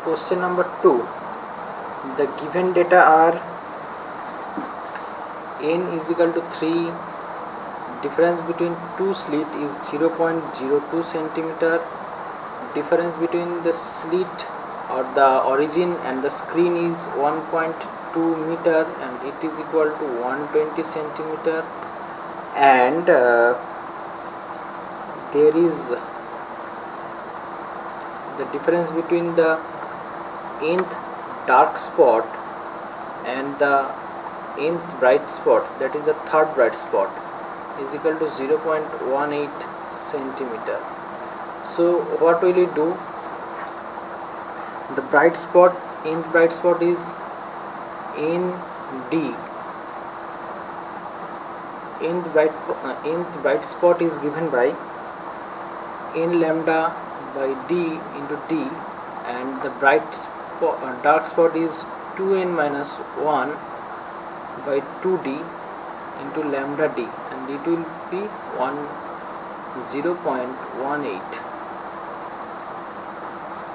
Question number 2. The given data are n is equal to 3, difference between two slit is 0.02 centimeter, difference between the slit or the origin and the screen is 1.2 meter and it is equal to 120 centimeter, and there is the difference between the nth dark spot and the nth bright spot, that is the third bright spot, is equal to 0.18 centimeter. So what will we do? The bright spot, nth bright spot is ND. Nth bright spot is given by n lambda by d into d, and the dark spot is 2n minus 1 by 2d into lambda d, and it will be 0.18.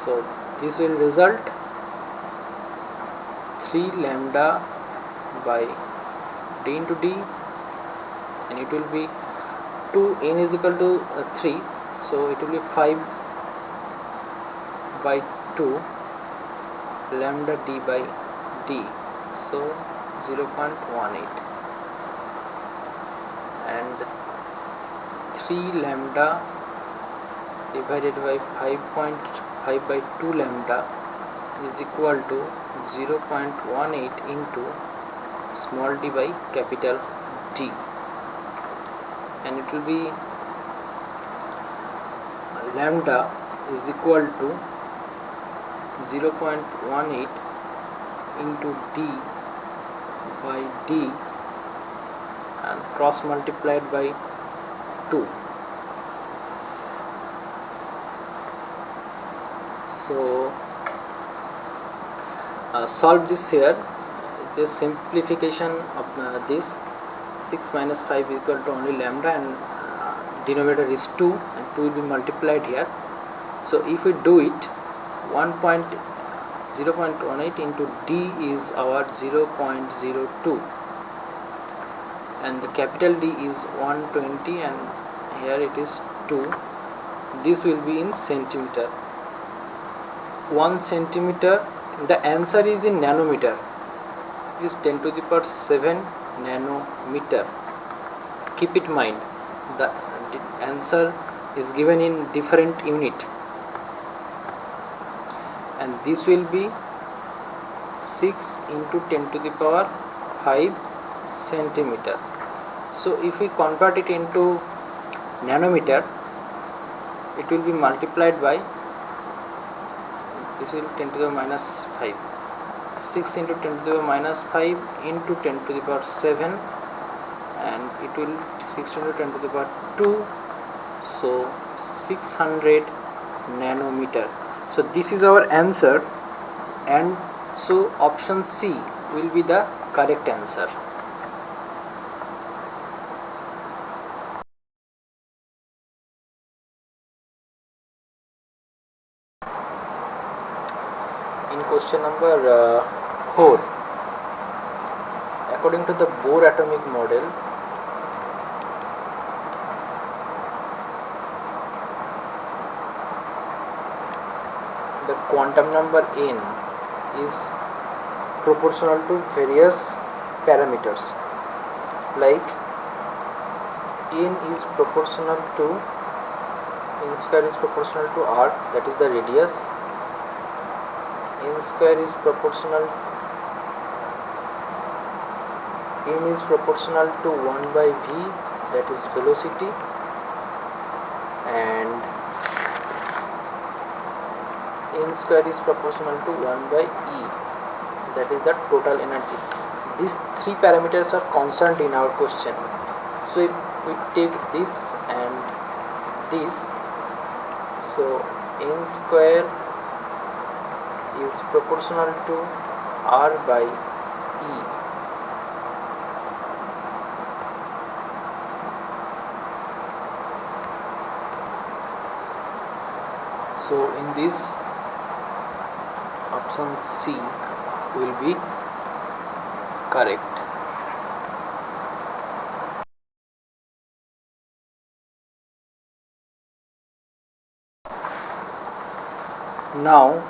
So this will result 3 lambda by d into d, and it will be 2n is equal to 3, so it will be 5 by 2 lambda d by d, so 0.18, and 3 lambda divided by 5.5 by 2 lambda is equal to 0.18 into small d by capital D, and it will be lambda is equal to 0.18 into d by d and cross multiplied by 2. So solve this here. It is simplification of this. 6 minus 5 is equal to only lambda, and denominator is 2 and 2 will be multiplied here. So if we do it, 0.18 into d is our 0.02, and the capital D is 120 and here it is 2. This will be in centimeter. 1 centimeter, the answer is in nanometer, it is 10 to the power 7 nanometer. Keep it in mind, the answer is given in different unit, and this will be 6 into 10 to the power 5 centimeter. So if we convert it into nanometer, it will be multiplied by, this will 10 to the minus 5, 6 into 10 to the minus 5 into 10 to the power 7, and it will 6 into 10 to the power 2, so 600 nanometer. So this is our answer, and so option C will be the correct answer. In question number 4, according to the Bohr atomic model, the quantum number n is proportional to various parameters, like n is proportional to, n square is proportional to r, that is the radius, n square is proportional, n is proportional to 1 by v, that is velocity, and n square is proportional to 1 by e, that is the total energy. These 3 parameters are constant in our question. So if we take this and this, so n square is proportional to r by e, so in this option C will be correct. Now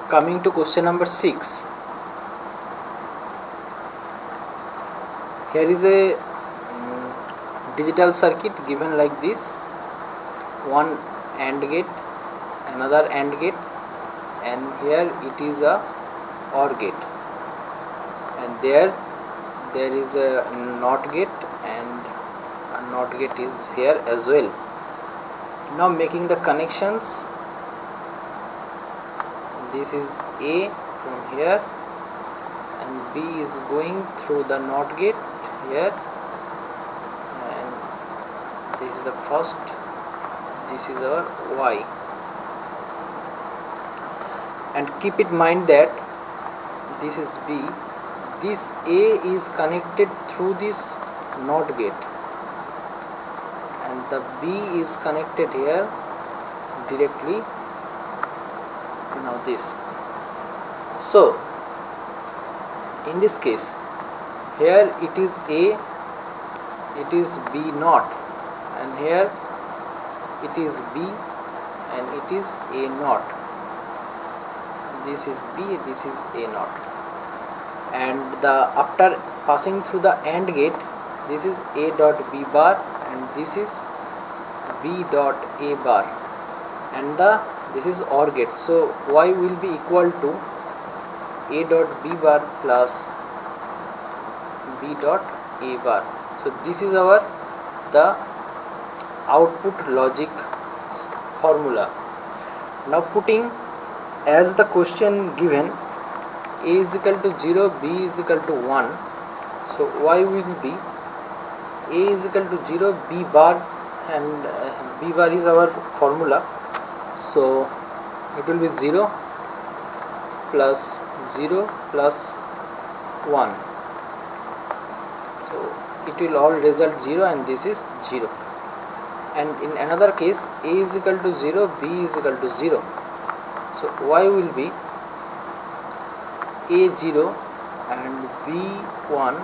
coming to question number 6. Here is a digital circuit given like this: one AND gate, another AND gate, and here it is a OR gate, and there is a NOT gate, and a NOT gate is here as well. Now making the connections, this is A from here, and B is going through the NOT gate here, and this is the first, this is our Y. And keep in mind that this is B, this A is connected through this NOT gate, and the B is connected here directly. Now this, so in this case here it is A, it is B naught, and here it is B and it is A naught. This is B, this is A naught, and the after passing through the AND gate, this is A dot B bar and this is B dot A bar, and this is OR gate, so Y will be equal to A dot B bar plus B dot A bar. So this is our the output logic formula. Now putting as the question given, A is equal to 0, B is equal to 1, so Y will be A is equal to 0, B bar, and B bar is our formula, so it will be 0 plus 0 plus 1, so it will all result 0, and this is 0. And in another case, A is equal to 0, B is equal to 0, so Y will be A0 and B1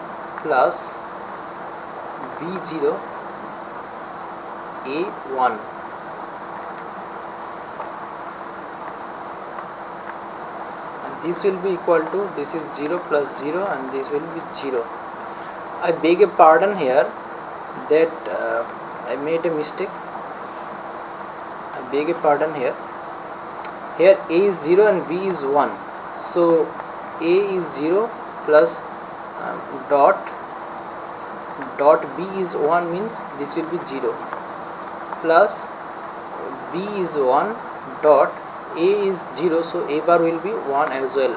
plus B0 A1. This will be equal to, this is 0 plus 0, and this will be 0. I beg a pardon here that I made a mistake. I beg a pardon here. Here A is 0 and B is 1. So A is 0 plus dot B is 1 means this will be 0, plus B is 1 dot A is 0, so A bar will be 1 as well,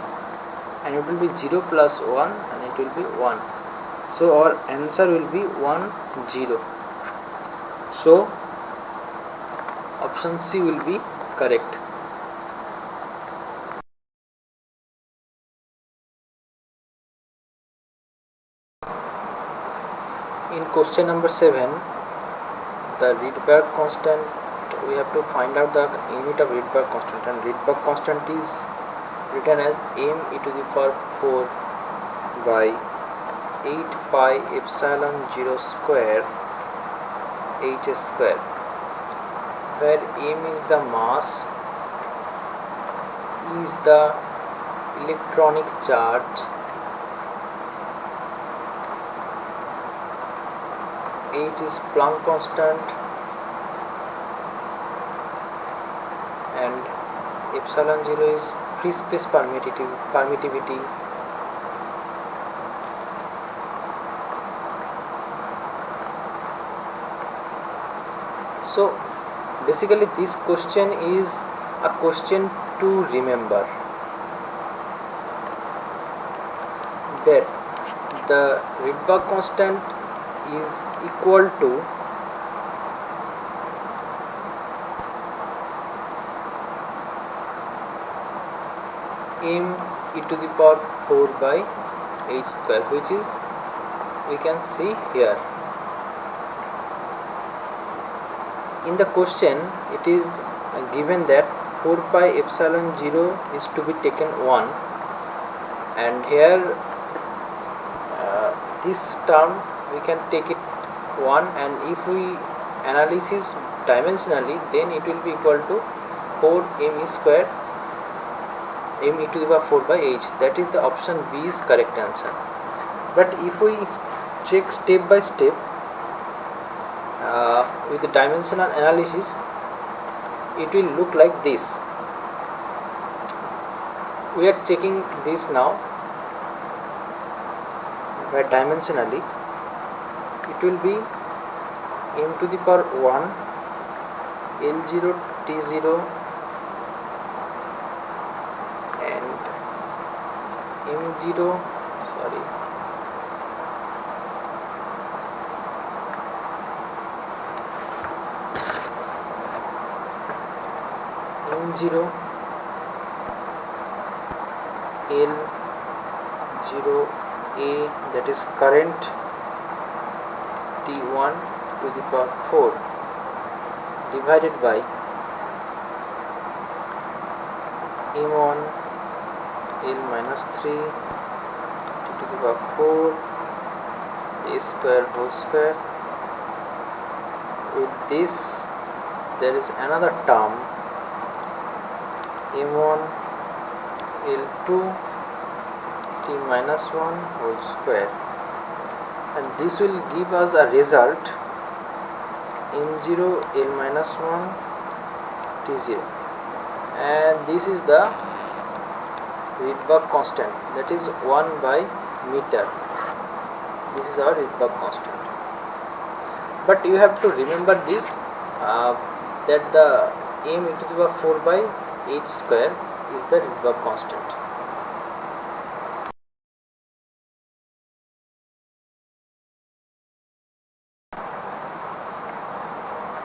and it will be 0 plus 1 and it will be 1. So our answer will be 1 0. So option C will be correct. In question number 7, the Rydberg constant, we have to find out the unit of Rydberg constant, and Rydberg constant is written as m e to the power 4 by 8 pi epsilon 0 square h square, where m is the mass, e is the electronic charge, h is Planck constant, and epsilon 0 is free space permittivity. So basically this question is a question to remember, that the Rydberg constant is equal to m e to the power 4 by h square, which is, we can see here. In the question it is given that 4 pi epsilon 0 is to be taken 1, and here this term we can take it 1, and if we analysis dimensionally, then it will be equal to 4 m square m e to the power 4 by h. That is the option B is correct answer. But if we check step by step with the dimensional analysis, it will look like this. We are checking this now by dimensionally. It will be m to the power 1 L0 T0 and m0 m0 L0 A, that is current, T1 to the power 4 divided by m1 L minus 3 T to the power 4 A square whole square. With this there is another term m1 L2 T minus 1 whole square, and this will give us a result m0 L minus 1 T0, and this is the Rydberg constant, that is 1 by meter. This is our Rydberg constant. But you have to remember this, that the m e to the power 4 by h square is the Rydberg constant.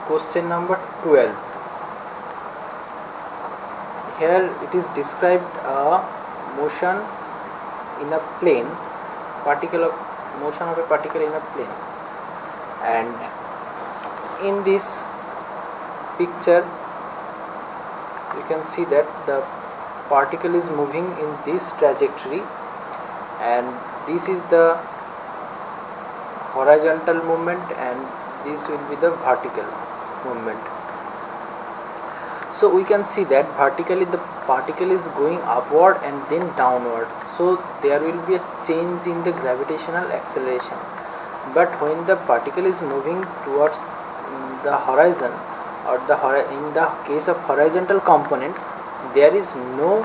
Question number 12. Here it is described a motion in a plane, motion of a particle in a plane, and in this picture you can see that the particle is moving in this trajectory, and this is the horizontal movement and this will be the vertical movement. So we can see that vertically the particle is going upward and then downward, so there will be a change in the gravitational acceleration. But when the particle is moving towards the horizon, or in the case of horizontal component, there is no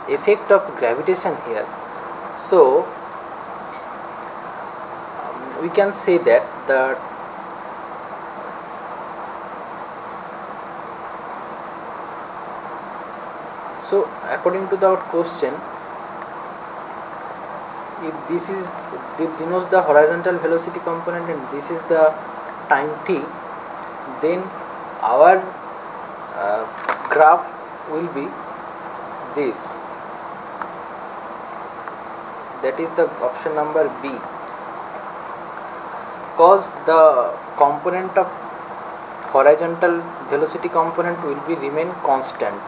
effect of gravitation here. So we can say that so according to our question, if this denotes the horizontal velocity component and this is the time t, then our graph will be this. That is the option number B, because the component of horizontal velocity component will be remain constant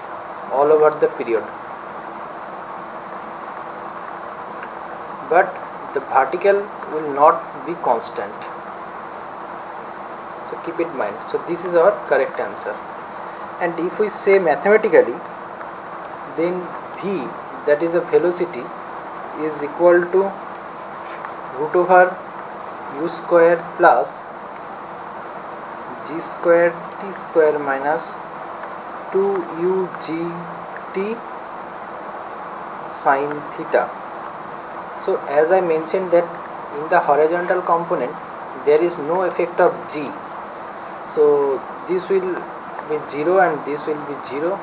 all over the period, but the vertical will not be constant. So keep it in mind. So this is our correct answer. And if we say mathematically, then v, that is a velocity, is equal to root over u square plus g square t square minus 2ugt sin theta. So as I mentioned that in the horizontal component there is no effect of g, so this will be 0 and this will be 0,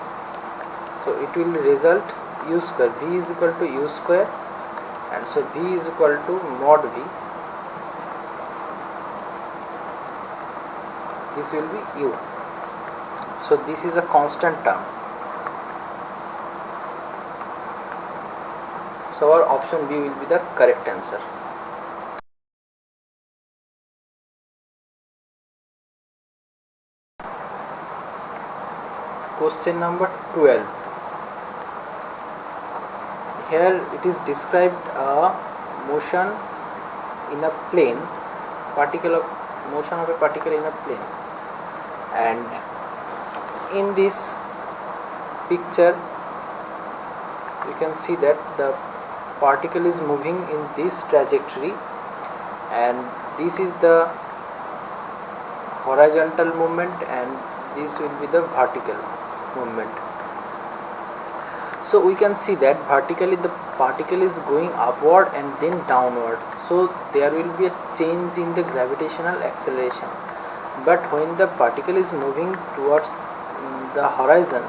so it will result u square, v is equal to u square, and so v is equal to mod v, this will be u. So this is a constant term. So our option B will be the correct answer. question number 12. Here it is described a motion in a plane, motion of a particle in a plane, and in this picture you can see that the particle is moving in this trajectory, and this is the horizontal movement and this will be the vertical movement. So we can see that vertically the particle is going upward and then downward, so there will be a change in the gravitational acceleration. But when the particle is moving towards the horizon,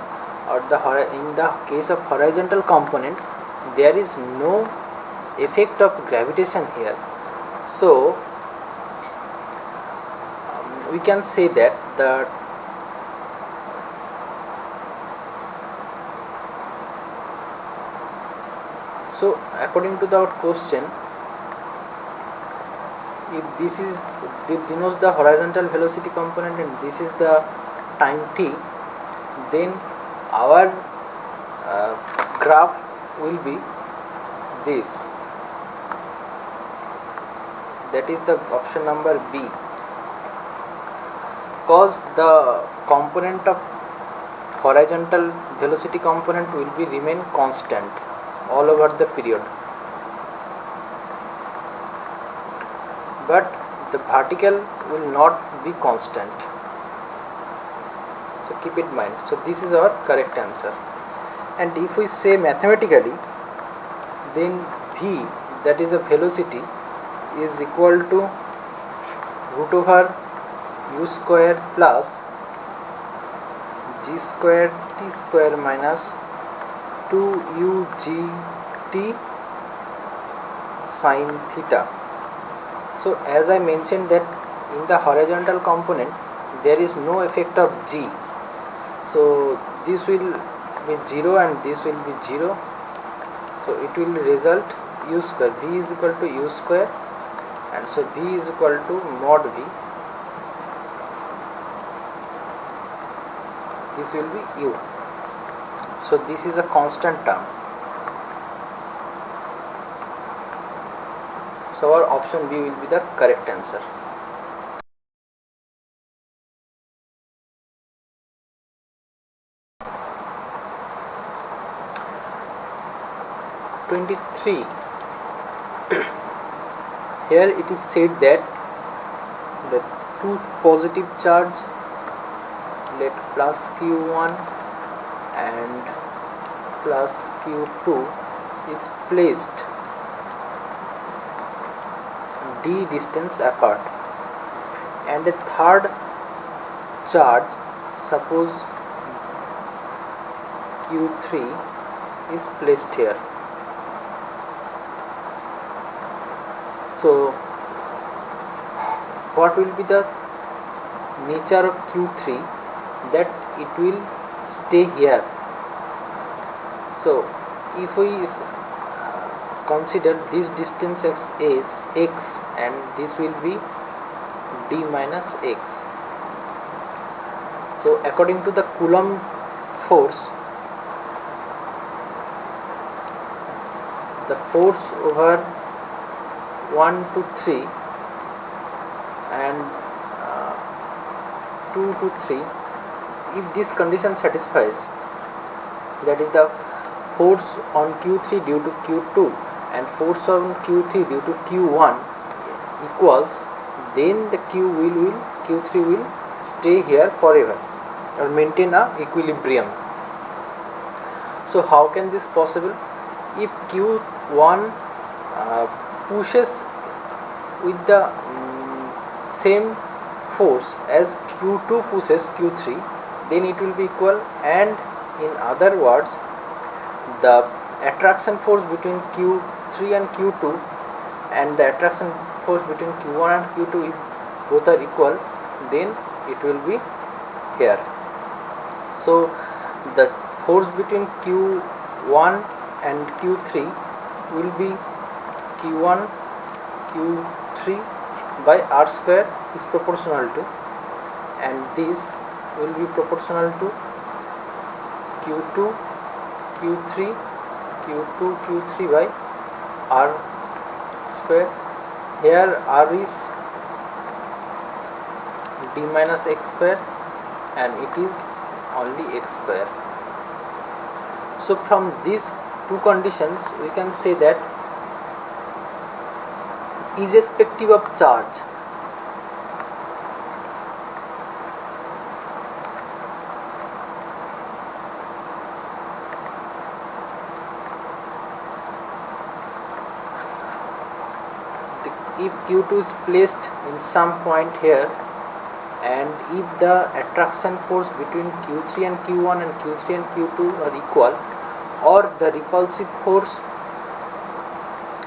or in the case of horizontal component, there is no effect of gravitation here. So we can say that so according to our question, if this denotes the horizontal velocity component and this is the time t, then our graph will be this. That is the option number B, because the component of horizontal velocity component will be remain constant all over the period, but the vertical will not be constant. So keep it in mind. So this is our correct answer. And if we say mathematically, then V, that is a velocity, is equal to root over u square plus g square t square minus 2ugt sin theta. So as I mentioned that in the horizontal component there is no effect of g, so this will be 0 and this will be 0, so it will result u square, v is equal to u square, and so v is equal to mod v, this will be u. So this is a constant term. So our option B will be the correct answer. (23) Here it is said that the two positive charge, let plus q1 and plus q2, is placed d distance apart, and a third charge, suppose q3, is placed here. So what will be the nature of q3? That it will stay here. So if we consider this distance as x, and this will be d minus x. So according to the Coulomb force, the force over 1 to 3 and 2 to 3, if this condition satisfies, that is the force on q3 due to q2 and force on q3 due to q1 equals, then the q3 will stay here forever or maintain a equilibrium. So how can this possible? If q1 pushes with the same force as q2 pushes q3, then it will be equal, and in other words, the attraction force between q3 and q2 and the attraction force between q1 and q2, if both are equal, then it will be here. So the force between q1 and q3 will be q1 q3 by r square is proportional to, and this will be proportional to q2 q3 q2 q3 by r square. Here r is d minus x square and it is only x square. So from these two conditions we can say that irrespective of charge, if q2 is placed in some point here, and if the attraction force between q3 and q1 and q3 and q2 are equal, or the repulsive force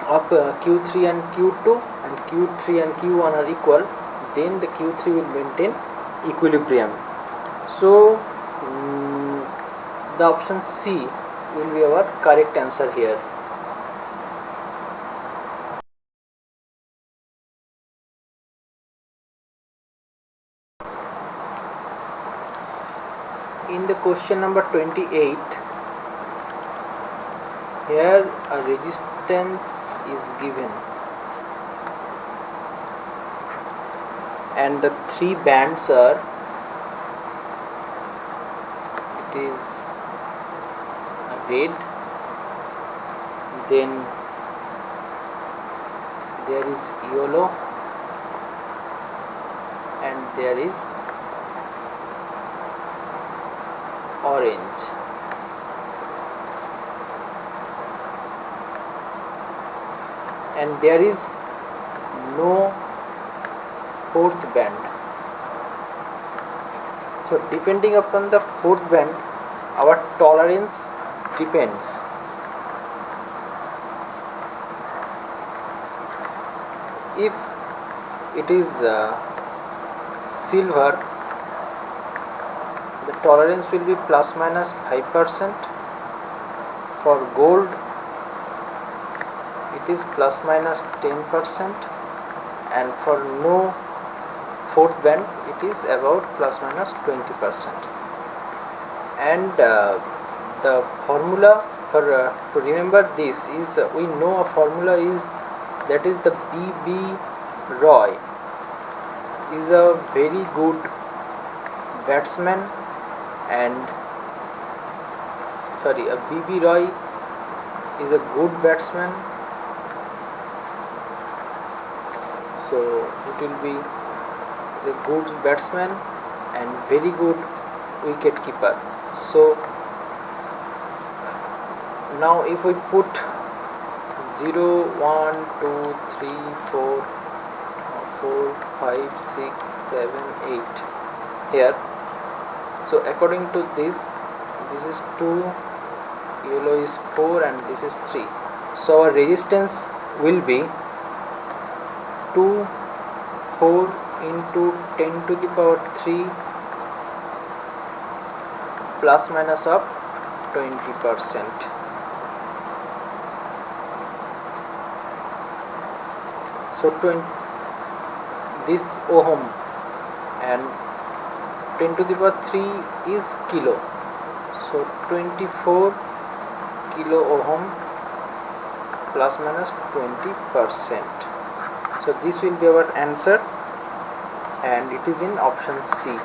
of q3 and q2 and q3 and q1 are equal, then the q3 will maintain equilibrium. So the option C will be our correct answer here. In the question number 28, here a resistance is given and the three bands are, it is red, then there is yellow, and there is orange. And there is no fourth band. So depending upon the fourth band, our tolerance depends. If it is silver, the tolerance will be plus minus 5%. For gold, it is plus minus 10%, and for no fourth band, it is about plus minus 20%. And the formula for to remember this is, we know a formula is, that is the B.B. Roy is a very good batsman, and a B.B. Roy is a good batsman, so it will be is a good batsman and very good wicket keeper. So now if we put 0, 1, 2, 3, 4, 4, 5, 6, 7, 8 here, so according to this is 2, yellow is 4, and this is 3. So our resistance will be 2, 4 into 10 to the power 3 plus minus of 20%. So this ohm, and 10 to the power 3 is kilo, so 24 kilo ohm plus minus 20%. So this will be our answer, and it is in option C.